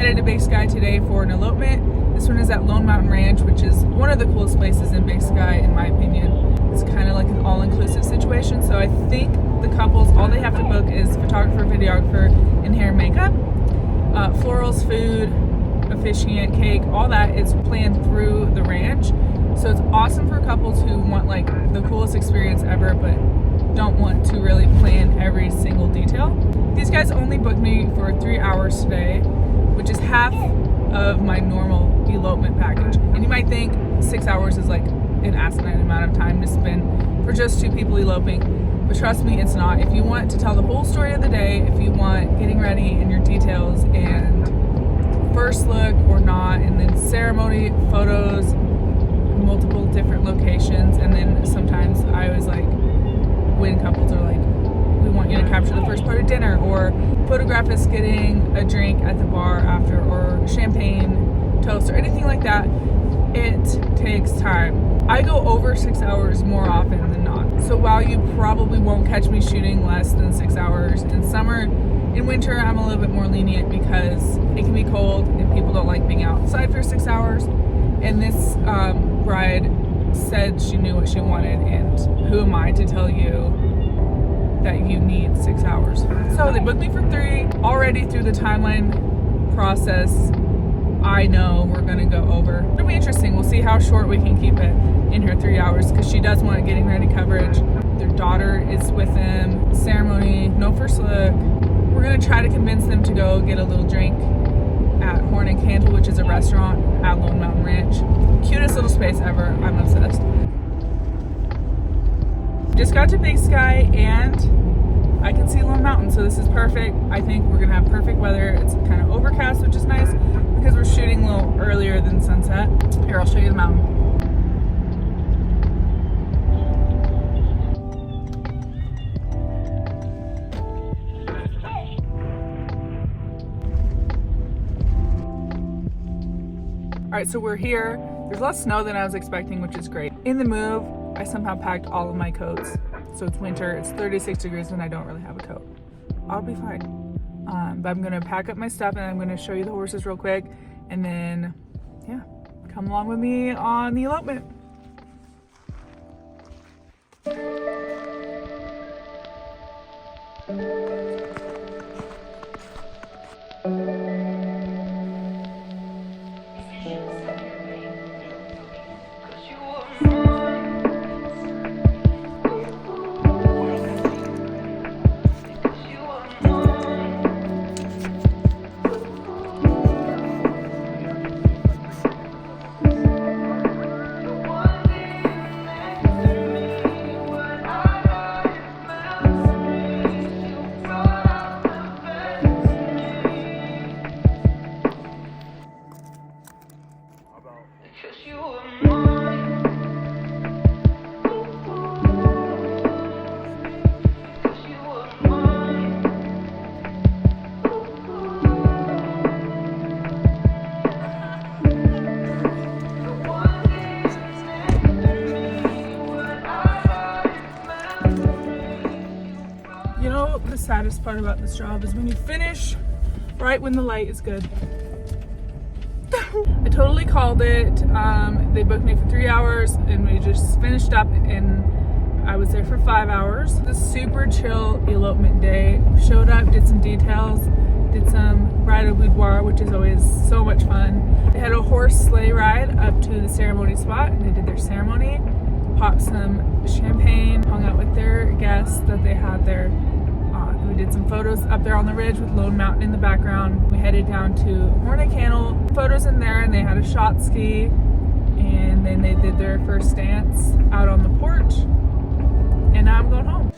headed to Big Sky today for an elopement. This one is at Lone Mountain Ranch, which is one of the coolest places in Big Sky, in my opinion. It's kind of like an all-inclusive situation. So I think the couples, all they have to book is photographer, videographer, and hair and makeup. Florals, food, officiant, cake, all that is planned through the ranch. So it's awesome for couples who want like the coolest experience ever, but don't want to really plan every single detail. These guys only booked me for 3 hours today, which is half of my normal elopement package. And you might think 6 hours is like an asinine amount of time to spend for just 2 people eloping, but trust me, it's not. If you want to tell the whole story of the day, if you want getting ready and your details and first look or not, and then ceremony, photos, multiple different locations, and then sometimes I always like when couples are like, we want you to capture the first part of dinner, or photograph us getting a drink at the bar after, or champagne, toast, or anything like that. It takes time. I go over 6 hours more often than not. So while you probably won't catch me shooting less than 6 hours in summer, in winter I'm a little bit more lenient because it can be cold and people don't like being outside for 6 hours. And this bride said she knew what she wanted, and who am I to tell you that you need 6 hours? So they booked me for 3. Already through the timeline process, I know we're gonna go over. It'll be interesting. We'll see how short we can keep it in her 3 hours, because she does want getting ready coverage. Their daughter is with them. Ceremony, no first look. We're gonna try to convince them to go get a little drink at Horn and Candle, which is a restaurant at Lone Mountain Ranch. Cutest little space ever. I'm obsessed. Just got to Big Sky and I can see Lone Mountain, so this is perfect. I think we're gonna have perfect weather. It's kind of overcast, which is nice because we're shooting a little earlier than sunset. Here, I'll show you the mountain. All right, so we're here. There's less snow than I was expecting, which is great. In the move, I somehow packed all of my coats. So it's winter, it's 36 degrees and I don't really have a coat. I'll be fine. But I'm gonna pack up my stuff and I'm gonna show you the horses real quick. And then, yeah, come along with me on the elopement. You know, the saddest part about this job is when you finish right when the light is good. I totally called it. They booked me for 3 hours and we just finished up, and I was there for 5 hours. This super chill elopement day. Showed up, did some details, did some bridal boudoir, which is always so much fun. They had a horse sleigh ride up to the ceremony spot and they did their ceremony, popped some champagne, hung out with their guests that they had there. We did some photos up there on the ridge with Lone Mountain in the background. We headed down to Horn and Candle, photos in there, and they had a shot ski, and then they did their first dance out on the porch, and now I'm going home.